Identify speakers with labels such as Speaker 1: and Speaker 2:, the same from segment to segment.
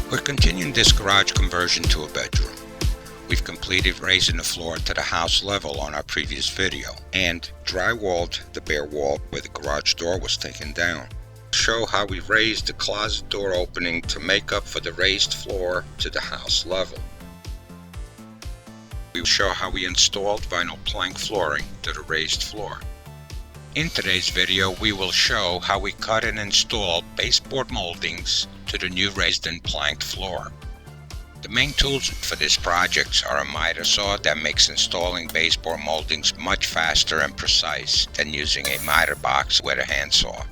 Speaker 1: We're continuing this garage conversion to a bedroom. We've completed raising the floor to the house level on our previous video and drywalled the bare wall where the garage door was taken down. Show how we raised the closet door opening to make up for the raised floor to the house level. We will show how we installed vinyl plank flooring to the raised floor. In today's video, we will show how we cut and installed baseboard moldings to the new raised and planked floor. The main tools for this project are a miter saw that makes installing baseboard moldings much faster and precise than using a miter box with a handsaw.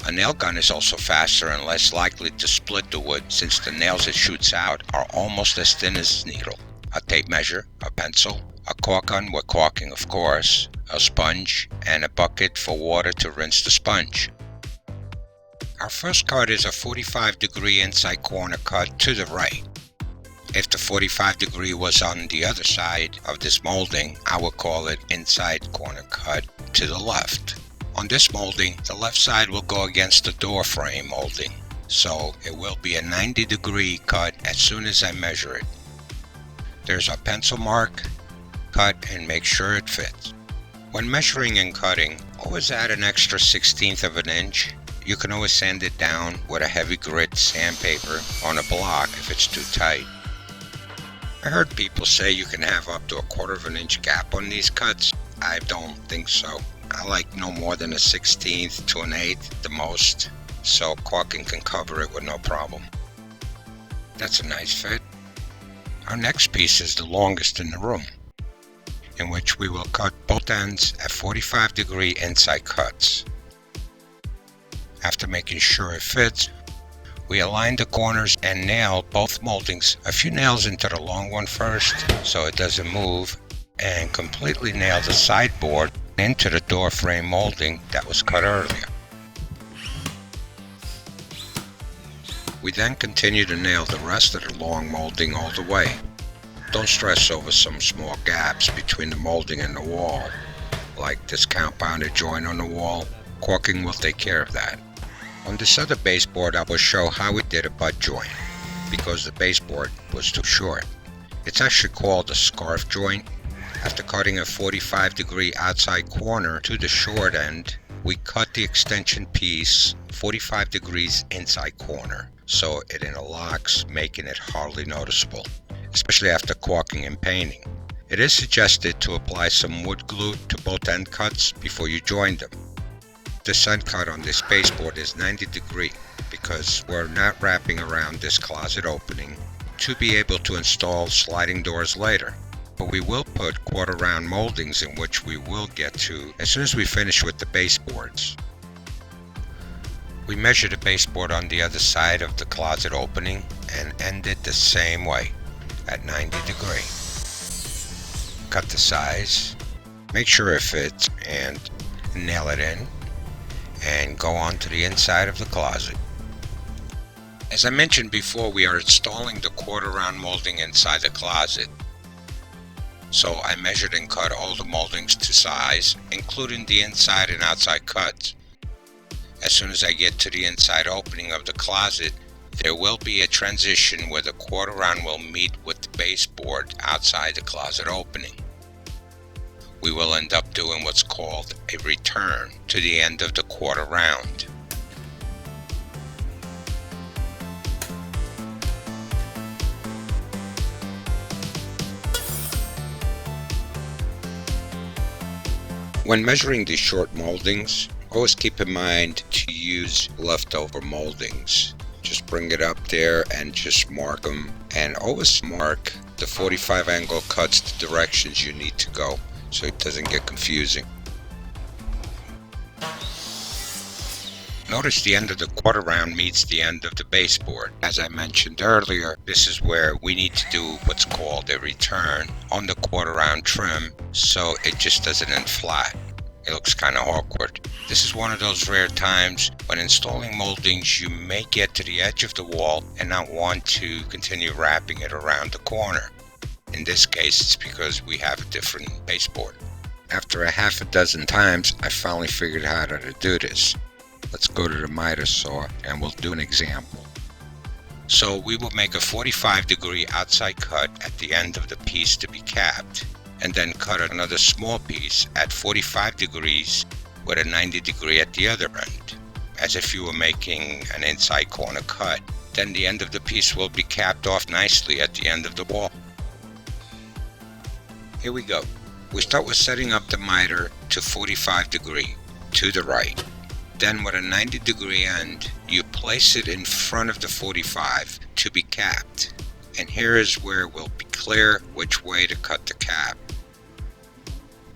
Speaker 1: A nail gun is also faster and less likely to split the wood since the nails it shoots out are almost as thin as its needle. A tape measure, a pencil, a caulk gun with caulking of course, a sponge, and a bucket for water to rinse the sponge. Our first cut is a 45-degree inside corner cut to the right. If the 45-degree was on the other side of this molding, I would call it inside corner cut to the left. On this molding, the left side will go against the door frame molding, so it will be a 90-degree cut as soon as I measure it. There's a pencil mark, cut and make sure it fits. When measuring and cutting, always add an extra 1/16 of an inch. You can always sand it down with a heavy grit sandpaper on a block if it's too tight. I heard people say you can have up to a 1/4 of an inch gap on these cuts. I don't think so. I like no more than a 1/16 to an 1/8 the most, so caulking can cover it with no problem. That's a nice fit. Our next piece is the longest in the room, in which we will cut both ends at 45-degree inside cuts. After making sure it fits, we align the corners and nail both moldings a few nails into the long one first so it doesn't move, and completely nail the sideboard into the door frame molding that was cut earlier. We then continue to nail the rest of the long molding all the way. Don't stress over some small gaps between the molding and the wall, like this compounded joint on the wall. Caulking will take care of that. On this other baseboard, I will show how we did a butt joint, because the baseboard was too short. It's actually called a scarf joint. After cutting a 45-degree outside corner to the short end, we cut the extension piece 45 degrees inside corner, so it interlocks, making it hardly noticeable, especially after caulking and painting. It is suggested to apply some wood glue to both end cuts before you join them. The sun cut on this baseboard is 90 degree because we're not wrapping around this closet opening to be able to install sliding doors later. But we will put 1/4 round moldings in which we will get to as soon as we finish with the baseboards. We measure the baseboard on the other side of the closet opening and end it the same way at 90 degree. Cut the size, make sure it fits, and nail it in, and go on to the inside of the closet. As I mentioned before, we are installing the 1/4 round molding inside the closet. So I measured and cut all the moldings to size, including the inside and outside cuts. As soon as I get to the inside opening of the closet, there will be a transition where the 1/4 round will meet with the baseboard outside the closet opening. We will end up doing what's called a return to the end of the 1/4 round. When measuring these short moldings, always keep in mind to use leftover moldings. Just bring it up there and just mark them, and always mark the 45 angle cuts the directions you need to go so it doesn't get confusing. Notice the end of the 1/4 round meets the end of the baseboard. As I mentioned earlier, this is where we need to do what's called a return on the 1/4 round trim so it just doesn't end flat. It looks kind of awkward. This is one of those rare times when installing moldings you may get to the edge of the wall and not want to continue wrapping it around the corner. In this case, it's because we have a different baseboard. After a half a dozen times, I finally figured out how to do this. Let's go to the miter saw and we'll do an example. So we will make a 45-degree outside cut at the end of the piece to be capped, and then cut another small piece at 45 degrees with a 90-degree at the other end, as if you were making an inside corner cut. Then the end of the piece will be capped off nicely at the end of the wall. Here we go. We start with setting up the miter to 45 degree to the right. Then with a 90-degree end, you place it in front of the 45 to be capped. And here is where we'll be clear which way to cut the cap.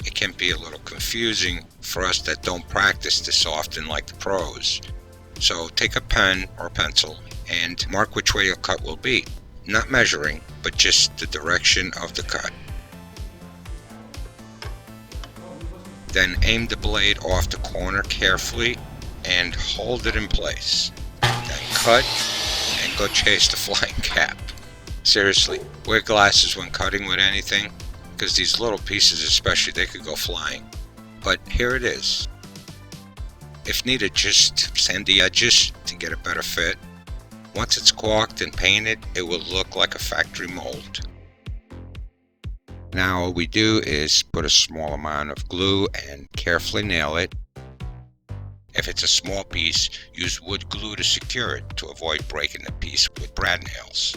Speaker 1: It can be a little confusing for us that don't practice this often like the pros. So take a pen or pencil and mark which way your cut will be. Not measuring, but just the direction of the cut. Then aim the blade off the corner carefully and hold it in place. Then cut and go chase the flying cap. Seriously, wear glasses when cutting with anything, because these little pieces especially, they could go flying. But here it is. If needed, just sand the edges to get a better fit. Once it's caulked and painted, it will look like a factory mold. Now all we do is put a small amount of glue and carefully nail it. If it's a small piece, use wood glue to secure it to avoid breaking the piece with brad nails.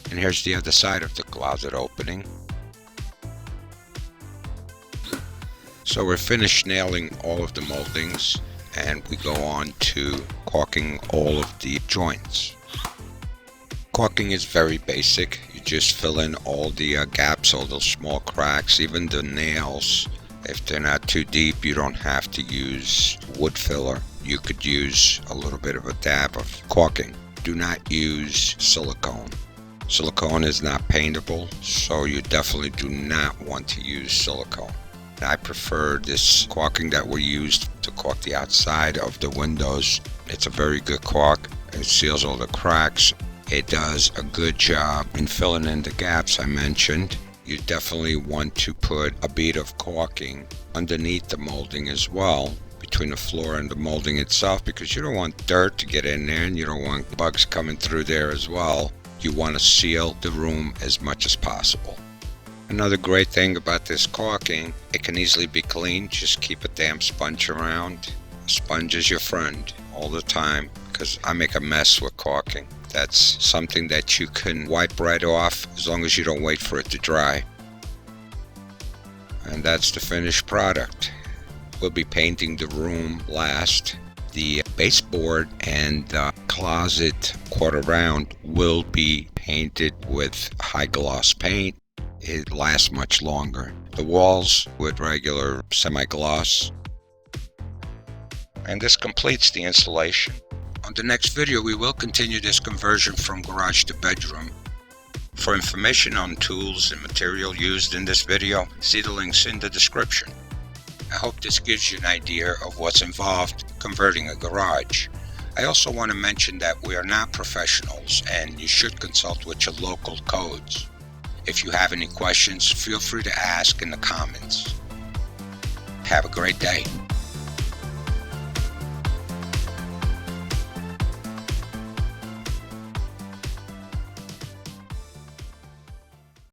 Speaker 1: And here's the other side of the closet opening. So we're finished nailing all of the moldings, and we go on to caulking all of the joints. Caulking is very basic. You just fill in all the gaps, all those small cracks, even the nails. If they're not too deep, you don't have to use wood filler. You could use a little bit of a dab of caulking. Do not use silicone. Silicone is not paintable, so you definitely do not want to use silicone. I prefer this caulking that we used to caulk the outside of the windows. It's a very good caulk. It seals all the cracks. It does a good job in filling in the gaps I mentioned. You definitely want to put a bead of caulking underneath the molding as well, between the floor and the molding itself, because you don't want dirt to get in there and you don't want bugs coming through there as well. You want to seal the room as much as possible. Another great thing about this caulking, it can easily be cleaned. Just keep a damp sponge around. A sponge is your friend all the time, because I make a mess with caulking. That's something that you can wipe right off as long as you don't wait for it to dry. And that's the finished product. We'll be painting the room last. The baseboard and the closet quarter round will be painted with high gloss paint. It lasts much longer. The walls with regular semi-gloss. And this completes the installation. On the next video, we will continue this conversion from garage to bedroom. For information on tools and material used in this video, see the links in the description. I hope this gives you an idea of what's involved converting a garage. I also want to mention that we are not professionals and you should consult with your local codes. If you have any questions, feel free to ask in the comments. Have a great day.